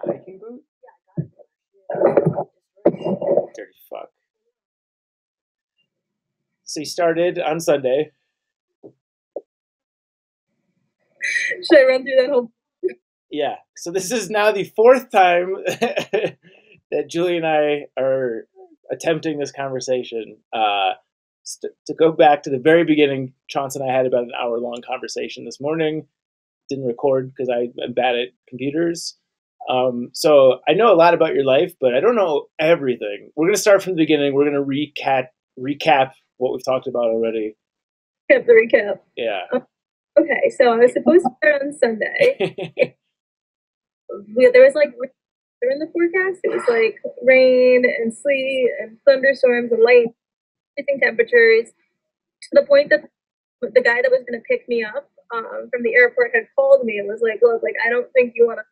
hiking boot? Dirty fuck. So you started on Sunday. Should I run through that whole? Yeah. So this is now the fourth time that Julie and I are attempting this conversation. To go back to the very beginning, Chaunce and I had about an hour-long conversation this morning. Didn't record because I'm bad at computers. So I know a lot about your life, but I don't know everything. We're going to start from the beginning. We're going to recap what we've talked about already. Have the recap. Yeah. Okay, so I was supposed to start on Sunday. There was like in the forecast. It was like rain and sleet and thunderstorms and light, freezing temperatures, to the point that the guy that was going to pick me up from the airport had called me and was like, "Look, like I don't think you want to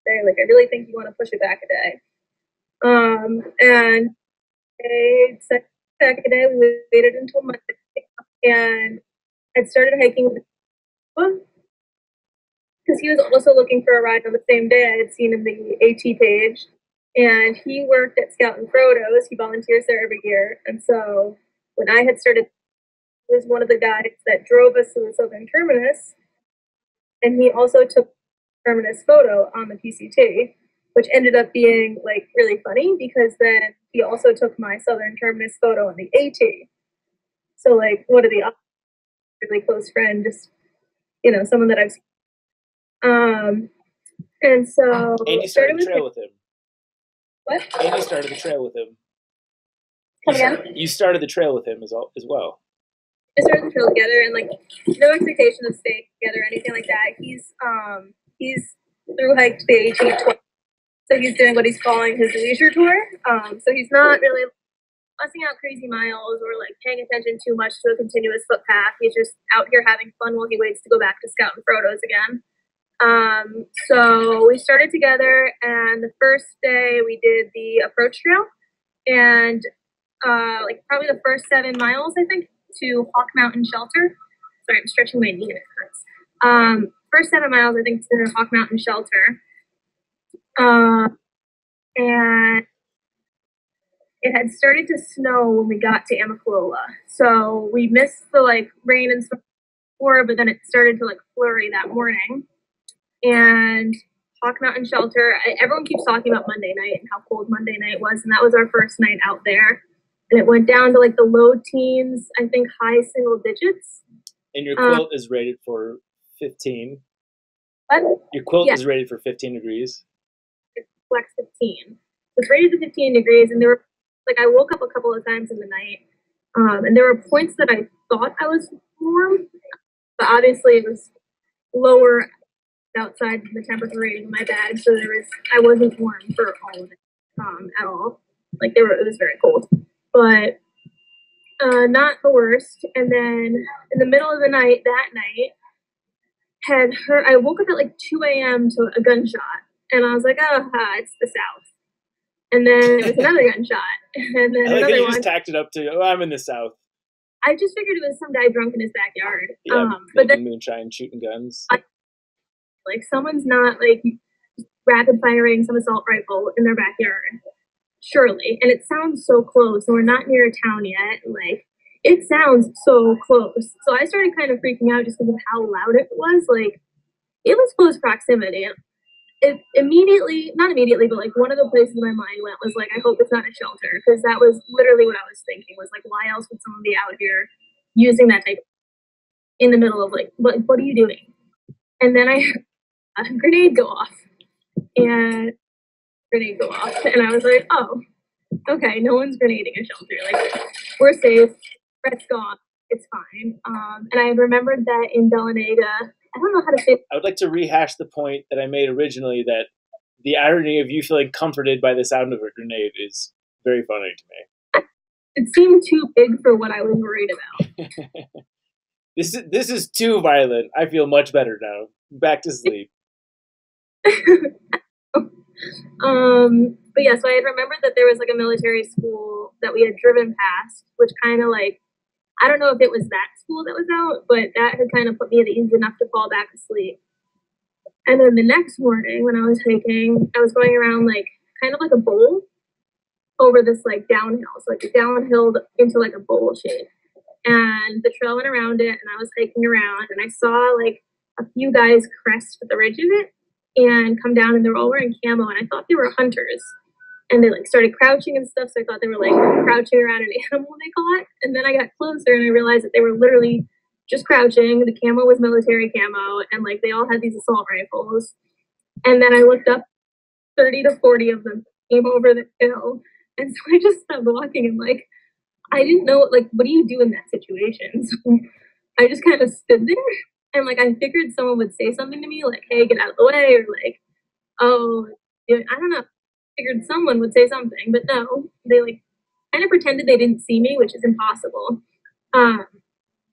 stay. Like I really think you want to push it back a day." And I said back a day. We waited until Monday and had started hiking with him because he was also looking for a ride on the same day I had seen in the AT page. And he worked at Scout and Frodo's. He volunteers there every year. And so when I had started, he was one of the guys that drove us to the Southern Terminus. And he also took Terminus photo on the PCT, which ended up being like really funny because then he also took my Southern Terminus photo on the AT. So like one of the really close friend, just someone that I've seen. And so and you started the trail with him. What? And you started the trail with him. Come again? You started the trail with him as well. We started the trail together, and like no expectation of staying together or anything like that. He's through hiked the AT twice, so he's doing what he's calling his leisure tour. So he's not really busting out crazy miles or like paying attention too much to a continuous footpath. He's just out here having fun while he waits to go back to Scout and Frodo's again. So we started together, and the first day we did the approach trail, and like probably the first 7 miles, I think, to Hawk Mountain Shelter. Sorry, I'm stretching my knee and it hurts. First 7 miles, I think, to Hawk Mountain Shelter. And it had started to snow when we got to Amicalola. So we missed the like rain and stuff before, but then it started to like flurry that morning. And Hawk Mountain Shelter, everyone keeps talking about Monday night and how cold Monday night was, and that was our first night out there. And it went down to like the low teens, I think high single digits. And your quilt is rated for 15. What? Your quilt is rated for 15 degrees. It's flex 15. It's rated to 15 degrees, and there were like I woke up a couple of times in the night, and there were points that I thought I was warm, but obviously it was lower outside the temperature rating in my bag, so I wasn't warm for all of it at all. Like it was very cold, but not the worst. And then in the middle of the night that night, I woke up at like 2 a.m. to a gunshot, and I was like, oh, it's the South. And then it was another gunshot, and then I like another you one. Just tacked it up to, I'm in the South. I just figured it was some guy drunk in his backyard. Yeah, but then moonshine, shooting guns. Like someone's not like rapid firing some assault rifle in their backyard, surely. And it sounds so close. And we're not near a town yet. Like it sounds so close. So I started kind of freaking out just because of how loud it was. Like it was close proximity. It not immediately, but like one of the places my mind went was like, I hope it's not a shelter, because that was literally what I was thinking. Was like, why else would someone be out here using that type in the middle of like, what are you doing? And then I heard a grenade go off, and I was like, oh, okay, no one's grenading a shelter. Like we're safe. Threat's gone. It's fine. And I remembered that in Delanega, I don't know how to say. I would like to rehash the point that I made originally, that the irony of you feeling comforted by the sound of a grenade is very funny to me. It seemed too big for what I was worried about. This is too violent. I feel much better now. Back to sleep. But yeah, so I had remembered that there was like a military school that we had driven past, which kind of like, I don't know if it was that school that was out, but that had kind of put me at ease enough to fall back asleep. And then the next morning when I was hiking, I was going around like kind of like a bowl over this like downhill. So like a downhill into like a bowl shape. And the trail went around it and I was hiking around and I saw like a few guys crest the ridge of it and come down and they were all wearing camo and I thought they were hunters. And they like started crouching and stuff, so I thought they were like crouching around an animal they caught. And then I got closer and I realized that they were literally just crouching. The camo was military camo, and like they all had these assault rifles. And then I looked up, 30 to 40 of them came over the hill, and so I just stopped walking and like I didn't know like what do you do in that situation? So I just kind of stood there and like I figured someone would say something to me like, "Hey, get out of the way," or like, "Oh, I don't know." Figured someone would say something, but no, they like kind of pretended they didn't see me, which is impossible.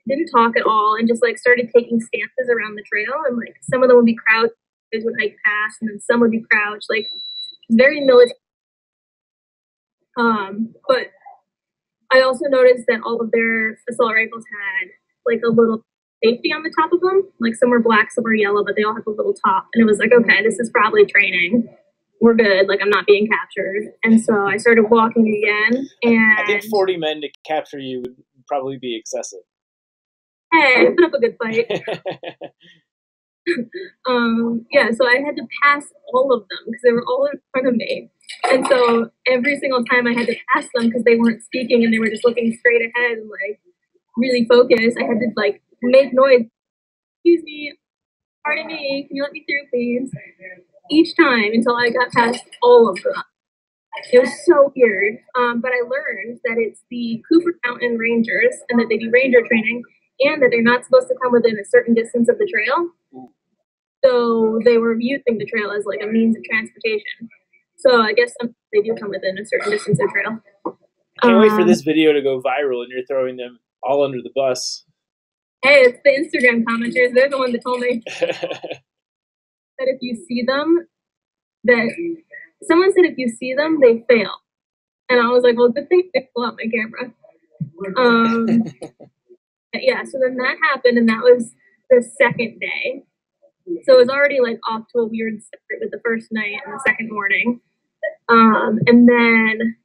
Didn't talk at all, and just like started taking stances around the trail, and like some of them would be crouched, guys would hike past, and then some would be crouched, like very military. But I also noticed that all of their assault rifles had like a little safety on the top of them, like some were black, some were yellow, but they all had a little top, and it was like, okay, this is probably training. We're good. Like I'm not being captured. And so I started walking again. And I think 40 men to capture you would probably be excessive. Hey, I put up a good fight. Yeah, so I had to pass all of them because they were all in front of me. And so every single time I had to pass them because they weren't speaking and they were just looking straight ahead and like really focused. I had to like make noise. Excuse me, pardon me, can you let me through, please? Each time until I got past all of them. It was so weird. But I learned that it's the Cooper Mountain Rangers and that they do ranger training and that they're not supposed to come within a certain distance of the trail. So they were using the trail as like a means of transportation. So I guess they do come within a certain distance of trail. Can't wait for this video to go viral and you're throwing them all under the bus. Hey, it's the Instagram commenters. They're the one that told me that if you see them, that someone said if you see them, they fail. And I was like, well, good thing they pull out my camera. Yeah, so then that happened, and that was the second day. So it was already like off to a weird start with the first night and the second morning. And then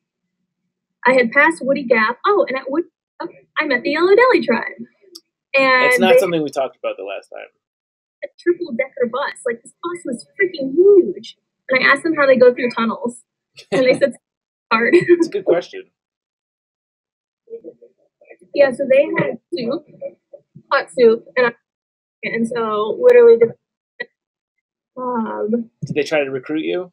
I had passed Woody Gap. Oh, and at Woody Gap, I met the Yellow Deli tribe. And it's not something we talked about the last time. A triple-decker bus. Like, this bus was freaking huge. And I asked them how they go through tunnels. And they said it's hard. It's a good question. Yeah, so they had soup, hot soup, and so literally did they try to recruit you?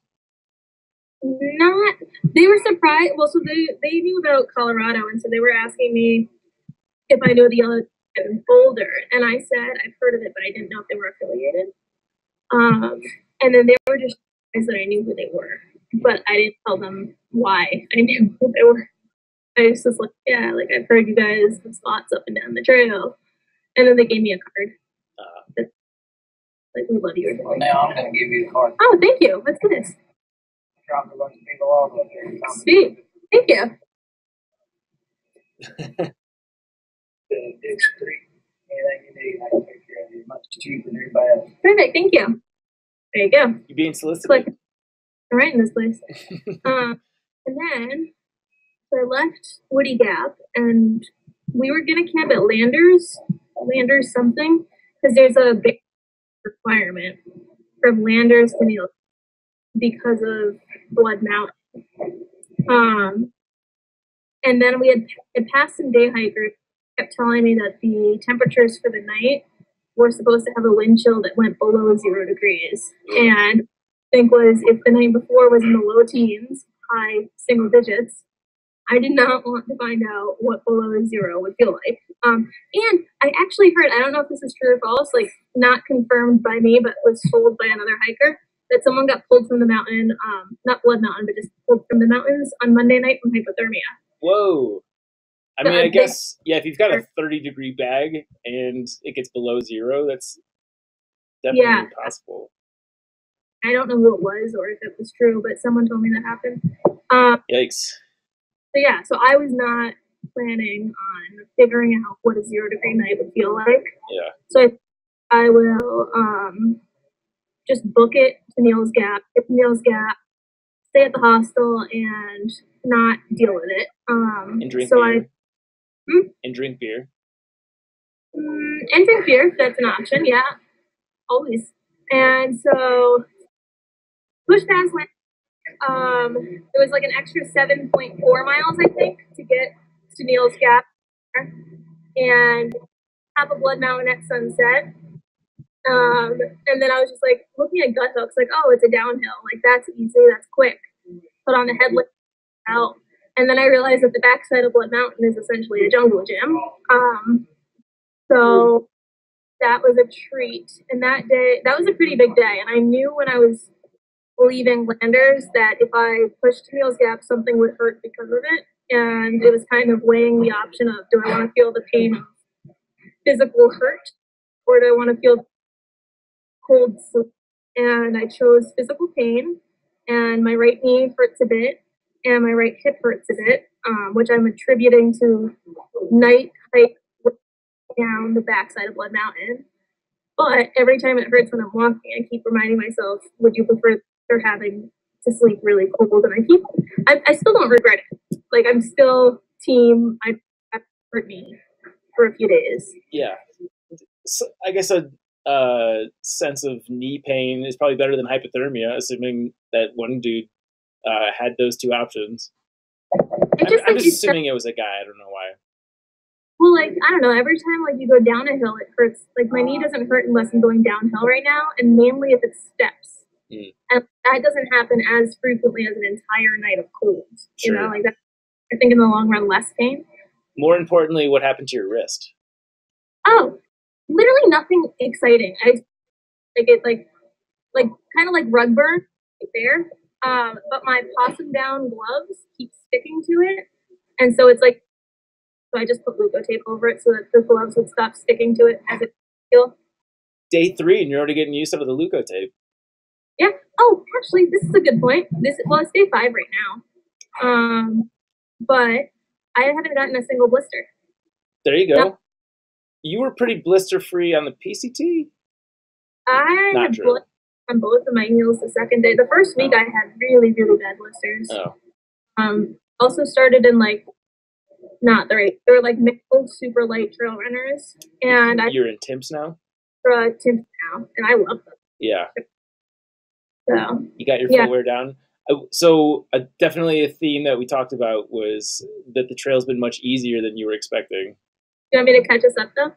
Not. They were surprised. Well, so they knew about Colorado, and so they were asking me if I knew the Yellow in Boulder, and I said I've heard of it, but I didn't know if they were affiliated. And then they were just surprised that I knew who they were, but I didn't tell them why I knew who they were. I was just like, yeah, like I've heard you guys have spots up and down the trail, and then they gave me a card. Like, we love you. Now I'm going to give you the card. Oh, thank you. What's this? Dropped a bunch of people off up there. Sweet. Thank you. Dix Creek. Anything you need, I can take care of you. Much cheaper than everybody else. Perfect. Thank you. There you go. You're being solicited. Like, I'm right in this place. And then so I left Woody Gap, and we were going to camp at Landers something, because there's a big requirement from Landers to Neil because of Blood Mountain. And then we had passed some day hikers kept telling me that the temperatures for the night were supposed to have a wind chill that went below 0 degrees. And I think was if the night before was in the low teens, high single digits, I did not want to find out what below 0 would feel like. And I actually heard, I don't know if this is true or false, like not confirmed by me, but was told by another hiker, that someone got pulled from the mountain, not Blood Mountain, but just pulled from the mountains on Monday night from hypothermia. Whoa. I mean, I guess, yeah, if you've got a 30-degree bag and it gets below 0, that's definitely possible. I don't know who it was or if it was true, but someone told me that happened. Yikes. So yeah, so I was not planning on figuring out what a 0-degree night would feel like. Yeah. So I will just book it to Neil's Gap, get to Neil's Gap, stay at the hostel, and not deal with it. And drink so beer. Hmm? And drink beer. And drink beer. That's an option. Yeah, always. And so push past went. It was like an extra 7.4 miles, I think, to get to Neil's Gap, and have a Blood Mountain at sunset. And then I was just like looking at gut hooks, like, oh, it's a downhill. Like, that's easy, that's quick. Put on the headlight out. And then I realized that the backside of Blood Mountain is essentially a jungle gym. So that was a treat. And that day, that was a pretty big day. And I knew when I was leaving Landers that if I pushed Neil's Gap, something would hurt because of it. And it was kind of weighing the option of, do I want to feel the pain of physical hurt, or do I want to feel cold sleep? And I chose physical pain, and my right knee hurts a bit, and my right hip hurts a bit, which I'm attributing to night hike down the backside of Blood Mountain. But every time it hurts when I'm walking, I keep reminding myself, would you prefer having to sleep really cold? And I still don't regret it. Like, I'm still team, I hurt me for a few days. Yeah. So I guess a sense of knee pain is probably better than hypothermia, assuming that one dude had those two options. I'm just assuming it was a guy. I don't know why. Well, like, I don't know. Every time, like, you go down a hill, it hurts. Like, my knee doesn't hurt unless I'm going downhill right now, and mainly if it's steps. And that doesn't happen as frequently as an entire night of cold. Sure. You know, like that. I think in the long run, less pain. More importantly, what happened to your wrist? Oh, literally nothing exciting. Like kind of like rug burn right there. But my possum down gloves keep sticking to it, and so it's like, so I just put Leukotape over it so that the gloves would stop sticking to it as it heals. Day 3, and you're already getting used to the Leukotape. Yeah. Oh, actually, this is a good point. It's day 5 right now. But I haven't gotten a single blister. There you go. No. You were pretty blister free on the PCT. I had blisters on both of my heels the second day. The first week I had really, really bad blisters. Also started in like not the right. They were like middle, super light trail runners, and you're in Timps now. Timps now, and I love them. Yeah. So you got your footwear down. So definitely a theme that we talked about was that the trail's been much easier than you were expecting. You want me to catch us up though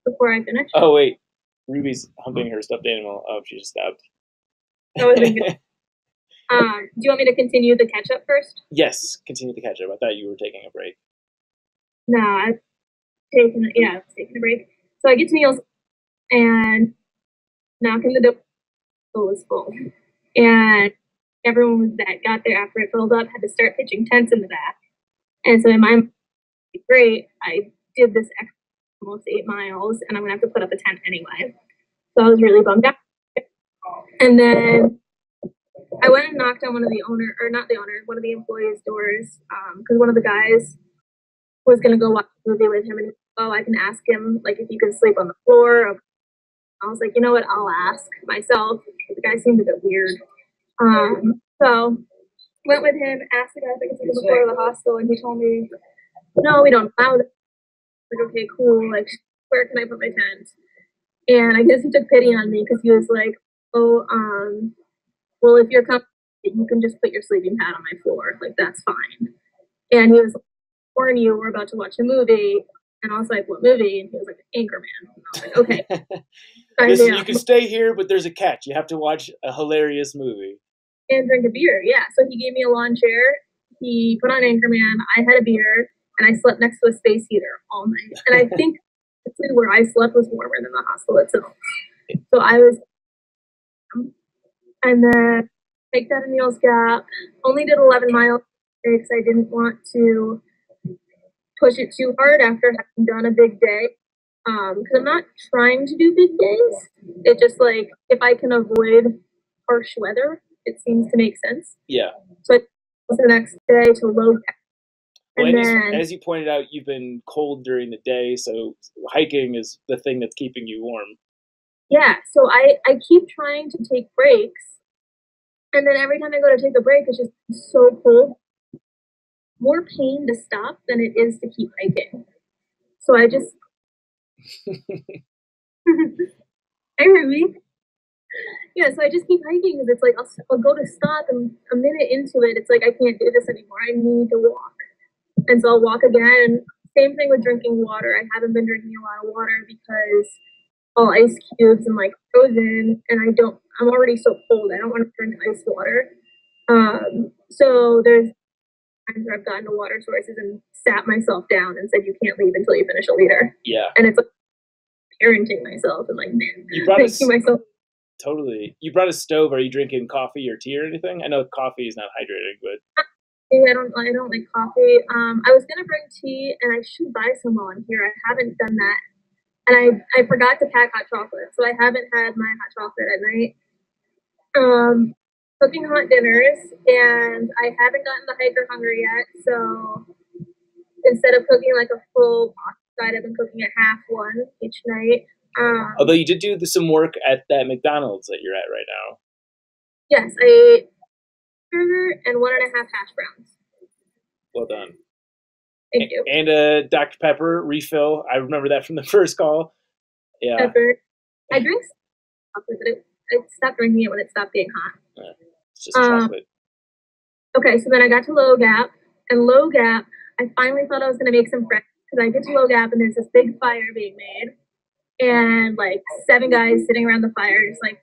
before I finish? Oh wait, Ruby's humping her stuffed animal. Oh, she just stopped. That wasn't good. Do you want me to continue the catch up first? Yes, continue the catch up. I thought you were taking a break. No, I was taking a break. So I get to Neil's and knocking the door was full. And everyone that got there after it filled up had to start pitching tents in the back. And so in my mind, great, I did this extra almost 8 miles and I'm gonna have to put up a tent anyway. So I was really bummed out. And then I went and knocked on one of the employees' doors, because one of the guys was gonna go watch a movie with him, and I can ask him like if you can sleep on the floor. I was like, you know what, I'll ask myself. The guy seemed a bit weird. So went with him, asked the guy if I could sleep on the floor of the hostel, and he told me, no, we don't allow that. Like, okay, cool, like where can I put my tent? And I guess he took pity on me because he was like, oh, well, if you're comfortable, you can just put your sleeping pad on my floor. Like, that's fine. And he was like, warn you, we're about to watch a movie. And I was like, what movie? And he was like, Anchorman. And I was like, okay. Listen, you can stay here, but there's a catch. You have to watch a hilarious movie. And drink a beer, yeah. So he gave me a lawn chair. He put on Anchorman. I had a beer. And I slept next to a space heater all night. And I think where I slept was warmer than the hostel itself. So I was... And then hiked out of Neil's Gap. Only did 11 miles because I didn't want to push it too hard after having done a big day. Because I'm not trying to do big days. It just like, if I can avoid harsh weather, it seems to make sense. Yeah. So it was the next day to low. Well, and then, as you pointed out, you've been cold during the day, so hiking is the thing that's keeping you warm. Yeah, so I keep trying to take breaks, and then every time I go to take a break, it's just so cold. More pain to stop than it is to keep hiking. So I just, I really, yeah. So I just keep hiking because it's like I'll go to stop, and a minute into it, it's like I can't do this anymore. I need to walk, and so I'll walk again. Same thing with drinking water. I haven't been drinking a lot of water because all ice cubes and like frozen, and I don't. I'm already so cold. I don't want to drink ice water. So there's times where I've gotten to water sources and sat myself down and said, "You can't leave until you finish a liter." Yeah. And it's like parenting myself and like You brought making myself. totally. You brought a stove. Are you drinking coffee or tea or anything? I know coffee is not hydrating, but I don't like coffee. I was gonna bring tea, and I should buy some while I'm here. I haven't done that, and I forgot to pack hot chocolate, so I haven't had my hot chocolate at night. Um, Cooking hot dinners, and I haven't gotten the hiker hunger yet. So instead of cooking like a full pasta side, I've been cooking a half one each night. although you did do some work at that McDonald's that you're at right now. Yes, I ate burger and 1.5 hash browns. Well done. Thank you. And a Dr. Pepper refill. I remember that from the first call. Yeah. Pepper. I drink chocolate, but I stopped drinking it when it stopped being hot. Yeah. It's just chocolate. Okay, so then I got to Low Gap, and Low Gap, I finally thought I was gonna make some friends because I get to Low Gap and there's this big fire being made, and like 7 guys sitting around the fire, just like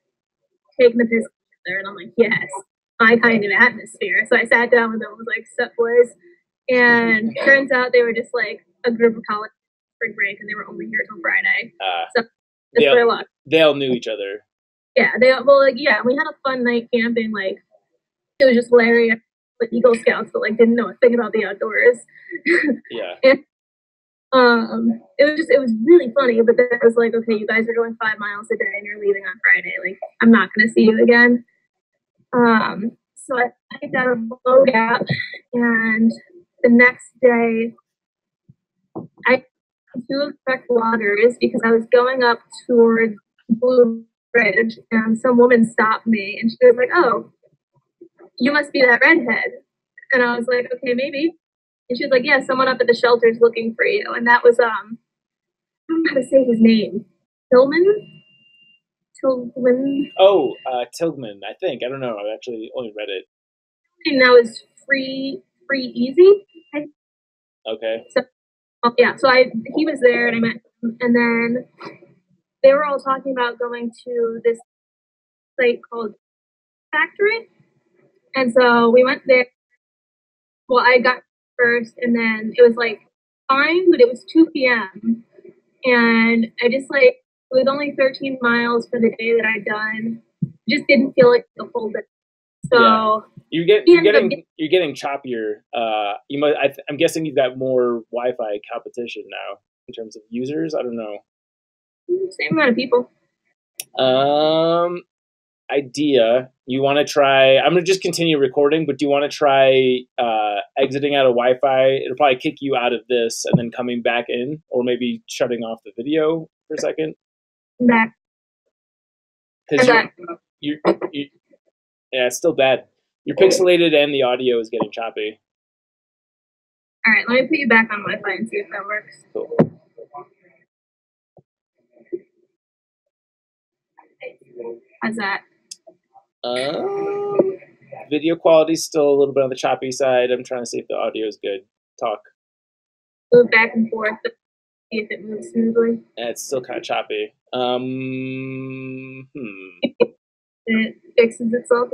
taking the piss there, and I'm like, yes, my kind of atmosphere. So I sat down with them, was like, "Sup, boys?" And turns out they were just like a group of college spring break, and they were only here till Friday. So just their luck. They all knew each other. Yeah, we had a fun night camping. Like it was just hilarious. Like Eagle Scouts, but like didn't know a thing about the outdoors. Yeah. And it was really funny. But then it was like, okay, you guys are going 5 miles a day and you're leaving on Friday. Like I'm not gonna see you again. So I hiked out of Low Gap, and the next day I two correct waters because I was going up towards Blue Ridge, and some woman stopped me, and she was like, "Oh, you must be that redhead." And I was like, "Okay, maybe." And she was like, "Yeah, someone up at the shelter is looking for you." And that was I don't know how to say his name. Tillman. Oh, Tilgman, I think. I don't know. I've actually only read it. And that was free easy. Okay. So yeah, so he was there and I met him, and then they were all talking about going to this site called Factory, and so we went there. Well, I got first, and then it was like fine, but it was 2 p.m. and I just like it was only 13 miles for the day that I'd done. It just didn't feel like the full day. So yeah. You're getting choppier. I'm guessing you've got more Wi-Fi competition now in terms of users. I don't know. Same amount of people. Idea. You want to try? I'm gonna just continue recording, but do you want to try exiting out of Wi-Fi? It'll probably kick you out of this and then coming back in, or maybe shutting off the video for a second. Back. Because you yeah, it's still bad. You're pixelated and the audio is getting choppy. All right, let me put you back on Wi-Fi and see if that works. Cool. How's that? Video quality's still a little bit on the choppy side. I'm trying to see if the audio is good. Talk. Move back and forth, see if it moves smoothly. Yeah, it's still kind of choppy. It fixes itself,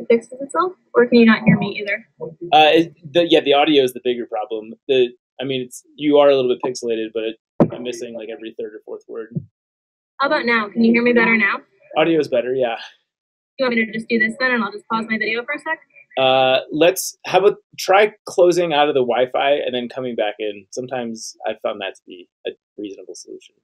or can you not hear me either? The audio is the bigger problem. You are a little bit pixelated, but I'm missing like every third or fourth word. How about now? Can you hear me better now? Audio is better, yeah. You want me to just do this then, and I'll just pause my video for a sec? How about try closing out of the Wi-Fi and then coming back in. Sometimes I've found that to be a reasonable solution.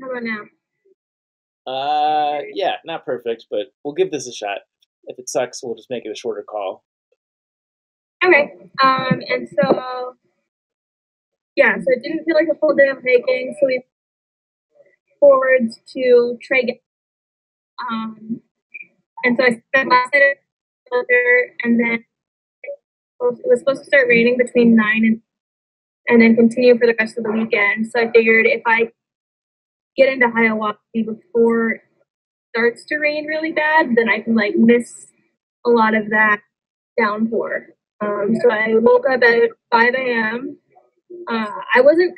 How about now? Yeah, not perfect, but we'll give this a shot. If it sucks, we'll just make it a shorter call. Okay. And so yeah, so it didn't feel like a full day of hiking, so we forwards to Traeger. And so I spent last night at the shelter, and then it was supposed to start raining between 9 and then continue for the rest of the weekend. So I figured if I get into Hiawassee before it starts to rain really bad, then I can like miss a lot of that downpour. So I woke up at 5 a.m. I wasn't.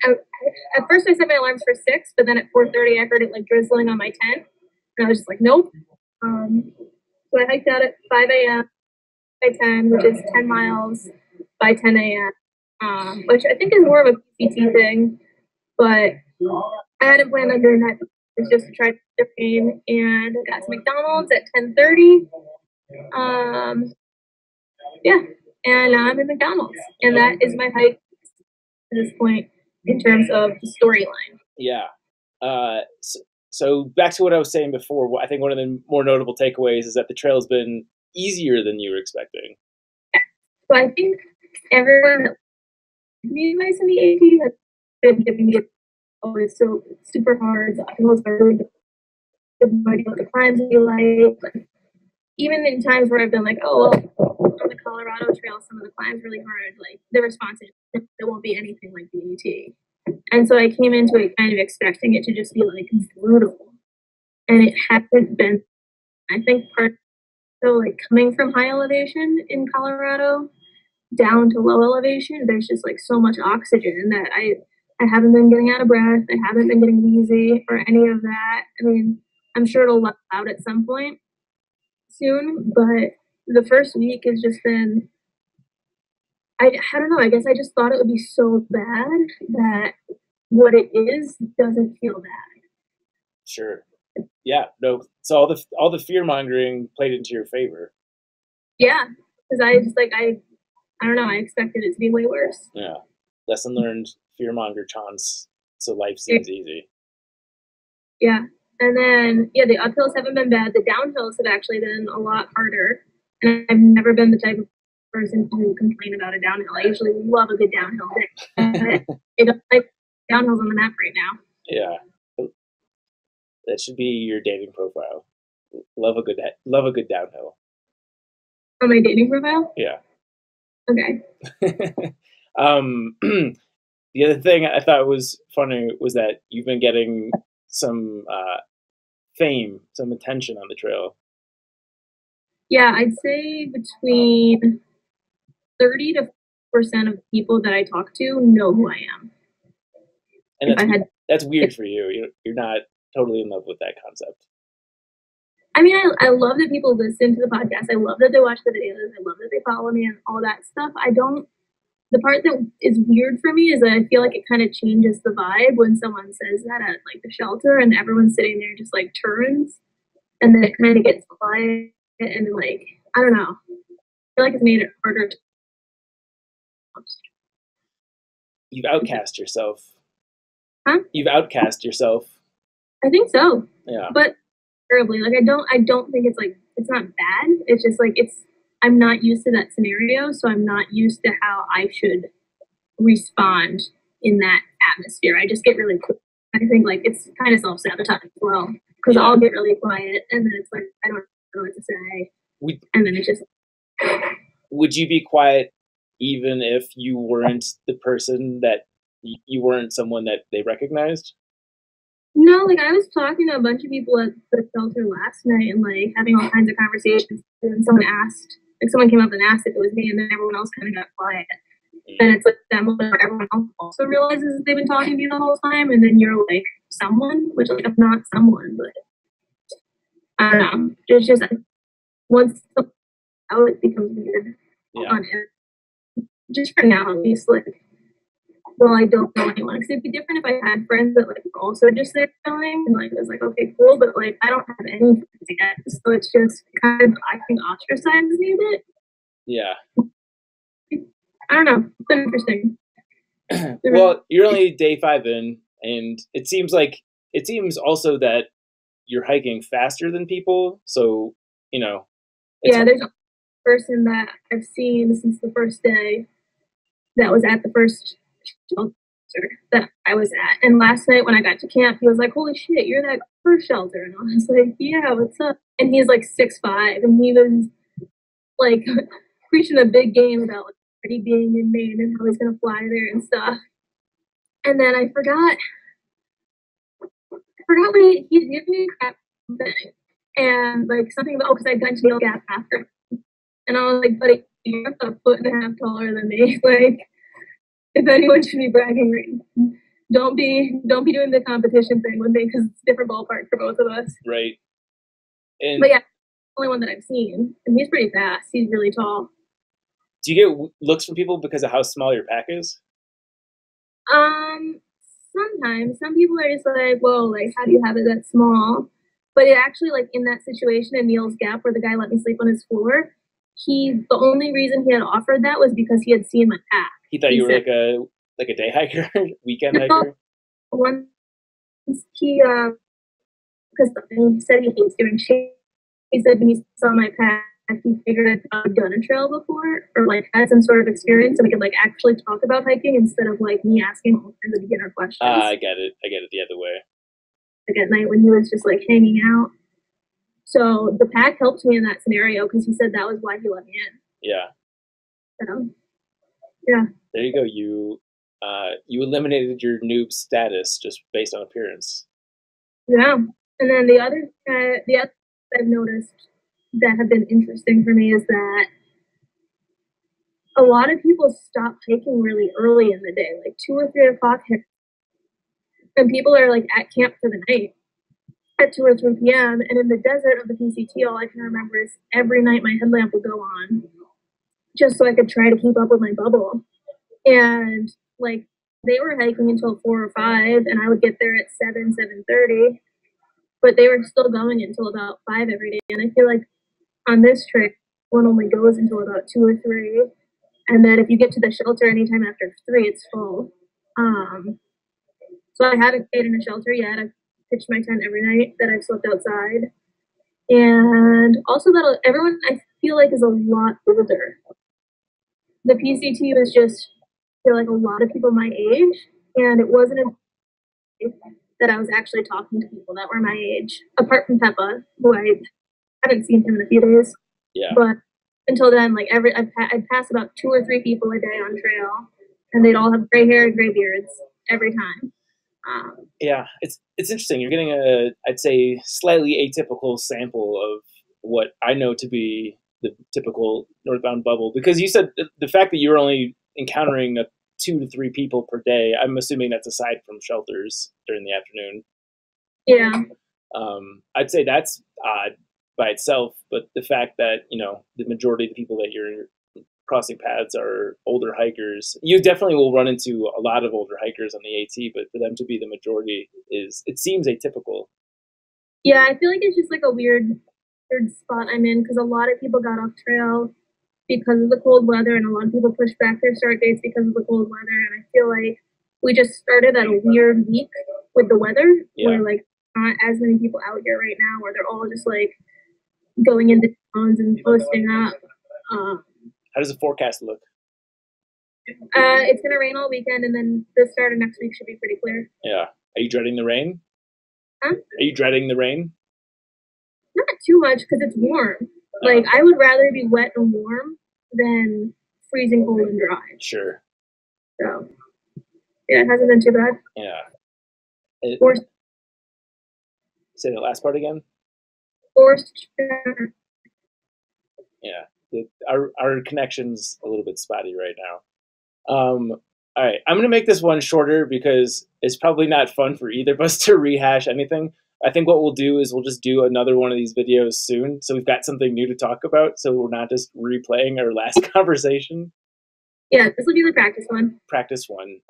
At first, I set my alarms for 6, but then at 4:30, I heard it like drizzling on my tent, and I was just like, nope. So I hiked out at 5 a.m. by 10, which is 10 miles by 10 a.m., which I think is more of a PCT thing, but I hadn't planned on doing that. It's just to try to get rain, and I got to McDonald's at 10:30. Yeah, and now I'm in McDonald's, and that is my hike at this point in terms of the storyline. Yeah. So back to what I was saying before, I think one of the more notable takeaways is that the trail has been easier than you were expecting. So I think everyone that gave me advice in the AT has been giving me, oh, it's so super hard. The hills are really good. No idea what the climbs will be like. Even in times where I've been like, oh, well, on the Colorado Trail, some of the climbs really hard. Like the response is there won't be anything like the AT. And so I came into it kind of expecting it to just be like brutal, and it hasn't been. I think part so like coming from high elevation in Colorado down to low elevation, there's just like so much oxygen that I haven't been getting out of breath. I haven't been getting wheezy or any of that. I mean, I'm sure it'll level out at some point soon, but the first week has just been. I don't know. I guess I just thought it would be so bad that what it is doesn't feel bad. Sure. Yeah. No. So all the fear mongering played into your favor. Yeah, because I just like I don't know. I expected it to be way worse. Yeah. Lesson learned. Fear monger Chaunce. So life seems easy. Yeah, and then yeah, the uphills haven't been bad. The downhills have actually been a lot harder. And I've never been the type of person to complain about a downhill. I usually love a good downhill day. I don't like downhills on the map right now. Yeah. That should be your dating profile. Love a good downhill. On my dating profile? Yeah. Okay. The other thing I thought was funny was that you've been getting some fame, some attention on the trail. Yeah, I'd say between 30% to 40% of people that I talk to know who I am. And that's weird for you. You're not totally in love with that concept. I mean, I love that people listen to the podcast. I love that they watch the videos. I love that they follow me and all that stuff. The part that is weird for me is that I feel like it kind of changes the vibe when someone says that at like the shelter and everyone's sitting there just like turns, and then it kind of gets quiet and like, I don't know. I feel like it's made it harder to. You've outcast yourself. Huh? You've outcast yourself. I think so. Yeah. But terribly. Like I don't think it's like it's not bad. It's just like I'm not used to that scenario, so I'm not used to how I should respond in that atmosphere. I just get really quick. I think like it's kind of self-sabotage as well, because I'll get really quiet and then it's like I don't know what to say, and then it's just. Would you be quiet even if you weren't the person that you weren't someone that they recognized? No, like I was talking to a bunch of people at the shelter last night and like having all kinds of conversations. And someone came up and asked if it was me, and then everyone else kind of got quiet. And it's like that moment where everyone else also realizes they've been talking to you the whole time, and then you're like someone, which like I'm not someone, but I don't know. It's just once out, it becomes weird. Yeah. Just for now, at least, like. Well, I don't know anyone, because it'd be different if I had friends that like also just there going and like it was like okay cool, but like I don't have any friends yet, so it's just kind of I think ostracizes me a bit. Yeah. I don't know. It's been interesting. Well, you're only day 5 in, and it seems also that you're hiking faster than people. So, yeah, there's a person that I've seen since the first day that was at the first shelter that I was at. And last night when I got to camp, he was like, "Holy shit, you're that first shelter." And I was like, "Yeah, what's up?" And he's like 6'5", and he was like preaching a big game about like already being in Maine and how he's gonna fly there and stuff. And then I forgot what he gave me a crap thing. And like something about because I'd gone to Neil Gap after. And I was like, "Buddy, you're a foot and a half taller than me. Like, if anyone should be bragging, don't be doing the competition thing with me because it's a different ballpark for both of us." Right. But yeah, the only one that I've seen, and he's pretty fast. He's really tall. Do you get looks from people because of how small your pack is? Sometimes some people are just like, "Whoa, like how do you have it that small?" But it actually, like in that situation in Neil's Gap where the guy let me sleep on his floor, the only reason he had offered that was because he had seen my pack. He thought you were like a day hiker, weekend hiker. Once he because he said he hates doing shit. He said when he saw my pack, he figured I'd done a trail before or like had some sort of experience, and we could like actually talk about hiking instead of like me asking all kinds of beginner questions. I get it the other way. Like at night when he was just like hanging out. So the pack helped me in that scenario because he said that was why he let me in. Yeah. So, yeah. There you go. You eliminated your noob status just based on appearance. Yeah. And then the other I've noticed that have been interesting for me is that a lot of people stop hiking really early in the day, like 2 or 3 o'clock hits, and people are like at camp for the night at 2 or 3 p.m. And in the desert of the PCT, all I can remember is every night my headlamp would go on just so I could try to keep up with my bubble. And like they were hiking until 4 or 5, and I would get there at 7:30. But they were still going until about 5 every day. And I feel like on this trip, one only goes until about 2 or 3. And then if you get to the shelter anytime after 3, it's full. So I haven't stayed in a shelter yet. I've pitched my tent every night that I've slept outside. And also that everyone I feel like is a lot older. The PCT was just, I feel like a lot of people my age. And it wasn't until that I was actually talking to people that were my age, apart from Peppa, who I haven't seen him in a few days. Yeah. But until then, like I'd pass about 2 or 3 people a day on trail, and they'd all have gray hair and gray beards every time. Yeah, it's interesting. You're getting I'd say, slightly atypical sample of what I know to be the typical northbound bubble. Because you said the fact that you're only encountering 2 to 3 people per day, I'm assuming that's aside from shelters during the afternoon. Yeah. I'd say that's odd by itself, but the fact that, the majority of the people that you're crossing paths are older hikers. You definitely will run into a lot of older hikers on the AT, but for them to be the majority it seems atypical. Yeah, I feel like it's just like a weird spot I'm in because a lot of people got off trail because of the cold weather, and a lot of people pushed back their start dates because of the cold weather. And I feel like we just started at a weird week with the weather, where like not as many people out here right now, where they're all just like going into towns and posting up. How does the forecast look? It's gonna rain all weekend, and then the start of next week should be pretty clear. Yeah. Are you dreading the rain? Huh? Are you dreading the rain? Not too much because it's warm. Like I would rather be wet and warm than freezing cold and dry. Sure. So yeah, it hasn't been too bad. Yeah. Forced. Say the last part again. Forced. Yeah. Our connection's a little bit spotty right now. All right, I'm gonna make this one shorter because it's probably not fun for either of us to rehash anything. I think what we'll do is we'll just do another one of these videos soon, so we've got something new to talk about, so we're not just replaying our last conversation. Yeah, this will be the practice one. Practice one.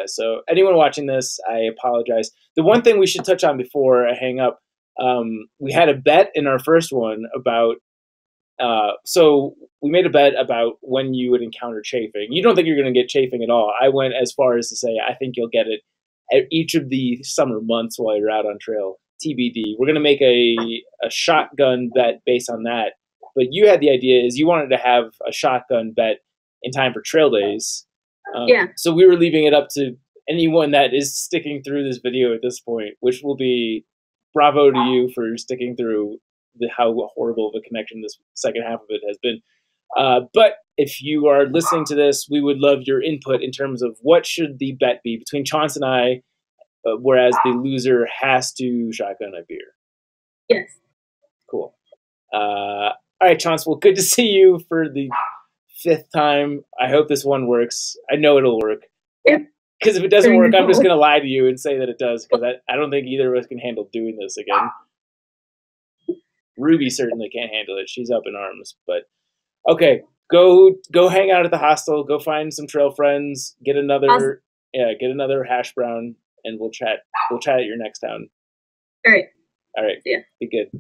So anyone watching this, I apologize. The one thing we should touch on before I hang up, we had a bet in our first one about So we made a bet about when you would encounter chafing. You don't think you're going to get chafing at all. I went as far as to say I think you'll get it at each of the summer months while you're out on trail. TBD. We're going to make a shotgun bet based on that. But you had the idea is you wanted to have a shotgun bet in time for trail days. Yeah. So we were leaving it up to anyone that is sticking through this video at this point, which will be bravo to you for sticking through how horrible of a connection this second half of it has been. But if you are listening to this, we would love your input in terms of what should the bet be between Chaunce and I, whereas the loser has to shotgun a beer. Yes. Cool. All right, Chaunce. Well, good to see you for the 5th time. I hope this one works. I know it'll work. Yep. Because if it doesn't work, I'm just going to lie to you and say that it does, because I don't think either of us can handle doing this again. Ruby certainly can't handle it. She's up in arms. But okay, go hang out at the hostel. Go find some trail friends. Get another hash brown, and we'll chat. We'll chat at your next town. All right. All right. See ya. Be good.